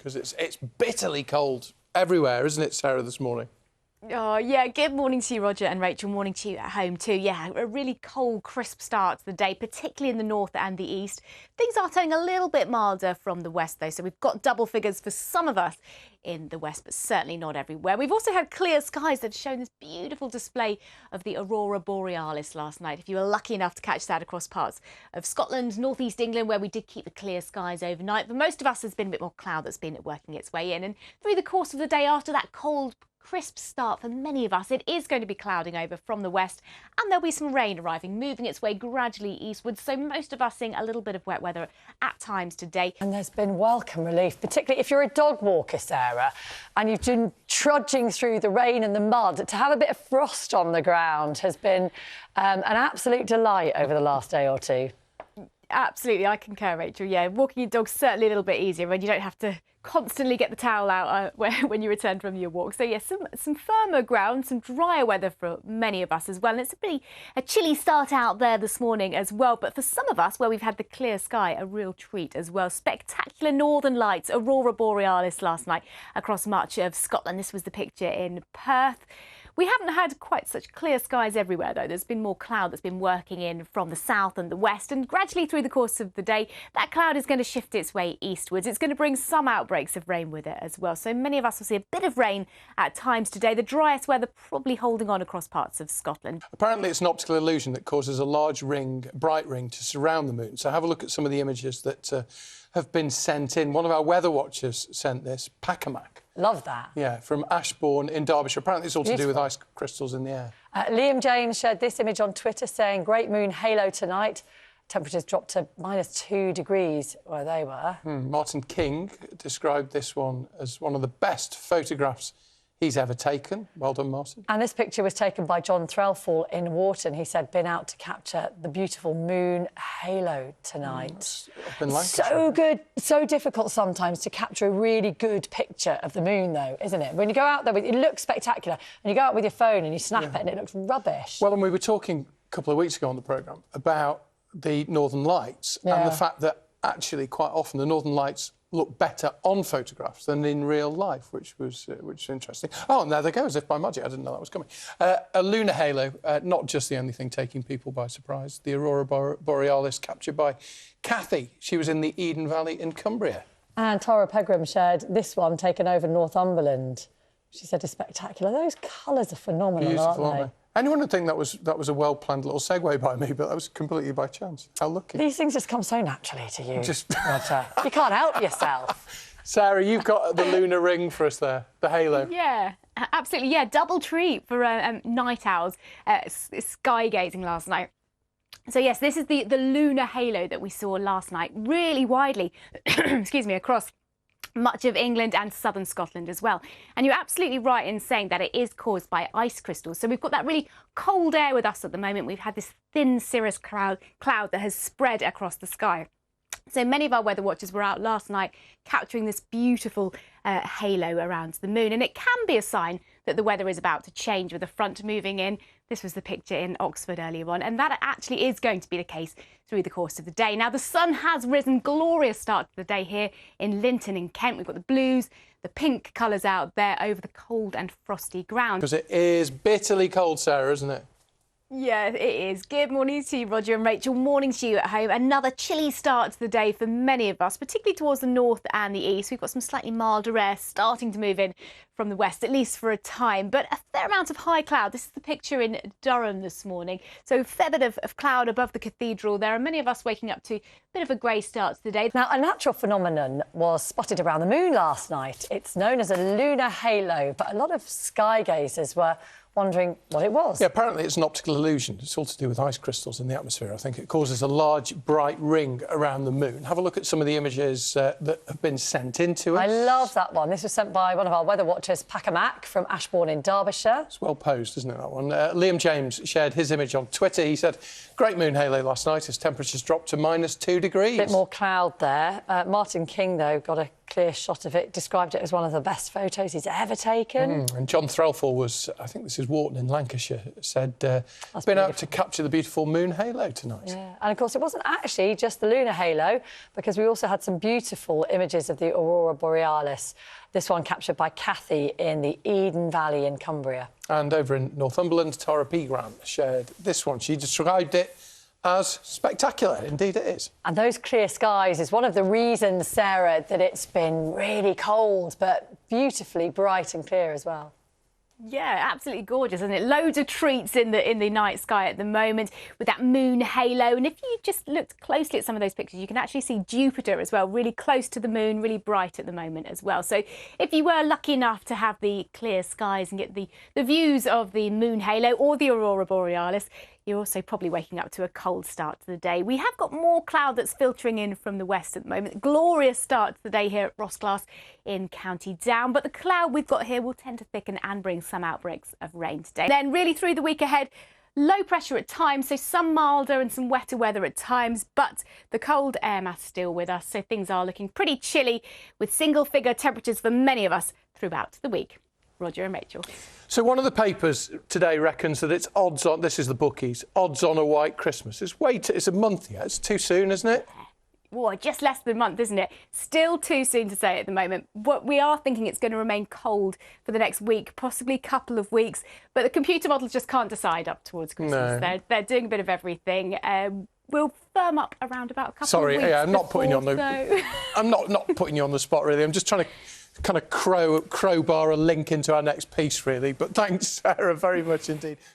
because it's bitterly cold everywhere, isn't it, Sarah, this morning? Oh, yeah. Good morning to you, Roger and Rachel. Morning to you at home too. Yeah, a really cold, crisp start to the day, particularly in the north and the east. Things are turning a little bit milder from the west, though, so we've got double figures for some of us in the west, but certainly not everywhere. We've also had clear skies that have shown this beautiful display of the Aurora Borealis last night. If you were lucky enough to catch that across parts of Scotland, northeast England, where we did keep the clear skies overnight. For most of us, there's been a bit more cloud that's been working its way in. And through the course of the day, after that cold, crisp start for many of us, it is going to be clouding over from the west, and there'll be some rain arriving, moving its way gradually eastwards, so most of us seeing a little bit of wet weather at times today. And there's been welcome relief, particularly if you're a dog walker, Sarah, and you've been trudging through the rain and the mud. To have a bit of frost on the ground has been an absolute delight over the last day or two. Absolutely, I concur, Rachel. Yeah, walking your dog's certainly a little bit easier when you don't have to constantly get the towel out when you return from your walk. So, yes, some firmer ground, some drier weather for many of us as well. And it's a chilly start out there this morning as well. But for some of us, where we've had the clear sky, a real treat as well. Spectacular northern lights, Aurora Borealis last night across much of Scotland. This was the picture in Perth. We haven't had quite such clear skies everywhere, though. There's been more cloud that's been working in from the south and the west, and gradually through the course of the day, that cloud is going to shift its way eastwards. It's going to bring some outbreaks of rain with it as well. So many of us will see a bit of rain at times today. The driest weather probably holding on across parts of Scotland. Apparently, it's an optical illusion that causes a large ring, bright ring, to surround the moon. So have a look at some of the images that have been sent in. One of our weather watchers sent this, Pacamac. Love that. Yeah, from Ashbourne in Derbyshire. Apparently it's all to do with ice crystals in the air. Liam James shared this image on Twitter saying, great moon halo tonight. Temperatures dropped to -2 degrees where they were. Martin King described this one as one of the best photographs he's ever taken. Well done, Martin. And this picture was taken by John Threlfall in Wharton. He said, been out to capture the beautiful moon halo tonight. So good, so difficult sometimes to capture a really good picture of the moon, though, isn't it? When you go out there, it looks spectacular, and you go out with your phone and you snap it and it looks rubbish. Well, and we were talking a couple of weeks ago on the programme about the Northern Lights and the fact that actually quite often the Northern Lights look better on photographs than in real life, which was interesting. Oh, and there they go, as if by magic. I didn't know that was coming. A lunar halo, not just the only thing taking people by surprise. The Aurora Borealis captured by Kathy. She was in the Eden Valley in Cumbria. And Tara Pegram shared this one taken over Northumberland. She said it's spectacular. Those colours are phenomenal, beautiful, aren't they? Anyone would think that was a well-planned little segue by me, but that was completely by chance. How lucky. These things just come so naturally to you, Roger. You can't help yourself. Sarah, you've got the lunar ring for us there, the halo. Yeah, absolutely. Yeah, double treat for night owls, sky gazing last night. So, yes, this is the lunar halo that we saw last night, really widely, excuse me, across much of England and southern Scotland as well. And you're absolutely right in saying that it is caused by ice crystals. So we've got that really cold air with us at the moment. We've had this thin cirrus cloud that has spread across the sky. So many of our weather watchers were out last night capturing this beautiful halo around the moon. And it can be a sign that the weather is about to change with a front moving in. This was the picture in Oxford earlier on. And that actually is going to be the case through the course of the day. Now, the sun has risen. Glorious start to the day here in Linton in Kent. We've got the blues, the pink colours out there over the cold and frosty ground. Because it is bitterly cold, Sarah, isn't it? Yeah, it is. Good morning to you, Roger and Rachel. Morning to you at home. Another chilly start to the day for many of us, particularly towards the north and the east. We've got some slightly milder air starting to move in from the west, at least for a time, but a fair amount of high cloud. This is the picture in Durham this morning. So a fair bit of cloud above the cathedral there, and many of us waking up to a bit of a grey start to the day. Now, a natural phenomenon was spotted around the moon last night. It's known as a lunar halo, but a lot of sky gazers were wondering what it was. Yeah, apparently it's an optical illusion. It's all to do with ice crystals in the atmosphere. I think it causes a large, bright ring around the moon. Have a look at some of the images that have been sent in to us. I love that one. This was sent by one of our weather watchers, Pacamac, from Ashbourne in Derbyshire. It's well posed, isn't it, that one? Liam James shared his image on Twitter. He said, great moon halo last night as temperatures dropped to -2 degrees. A bit more cloud there. Martin King, though, got a clear shot of it, described it as one of the best photos he's ever taken. And John Threlfall was, I think this is Wharton in Lancashire, said, been out to capture the beautiful moon halo tonight. Yeah, and of course it wasn't actually just the lunar halo, because we also had some beautiful images of the Aurora Borealis. This one captured by Kathy in the Eden Valley in Cumbria. And over in Northumberland, Tara P. Grant shared this one. She described it as spectacular. Indeed it is. And those clear skies is one of the reasons, Sarah, that it's been really cold, but beautifully bright and clear as well. Yeah, absolutely gorgeous, isn't it? Loads of treats in the night sky at the moment with that moon halo. And if you just looked closely at some of those pictures, you can actually see Jupiter as well, really close to the moon, really bright at the moment as well. So if you were lucky enough to have the clear skies and get the views of the moon halo or the Aurora Borealis, you're also probably waking up to a cold start to the day. We have got more cloud that's filtering in from the west at the moment. Glorious start to the day here at Rossglass in County Down. But the cloud we've got here will tend to thicken and bring some outbreaks of rain today. Then really through the week ahead, low pressure at times, so some milder and some wetter weather at times, but the cold air mass still with us. So things are looking pretty chilly with single-figure temperatures for many of us throughout the week. Roger and Rachel. So one of the papers today reckons that it's odds on, this is the bookies, odds on a white Christmas. It's a month yet. It's too soon, isn't it? Well, just less than a month, isn't it? Still too soon to say at the moment. But we are thinking it's going to remain cold for the next week, possibly a couple of weeks. But the computer models just can't decide up towards Christmas. No. They're doing a bit of everything. We'll firm up around about a couple of Sorry, weeks. I'm not putting you on the. I'm not putting you on the spot really. I'm just trying to kind of crowbar a link into our next piece really. But thanks, Sarah, very much indeed.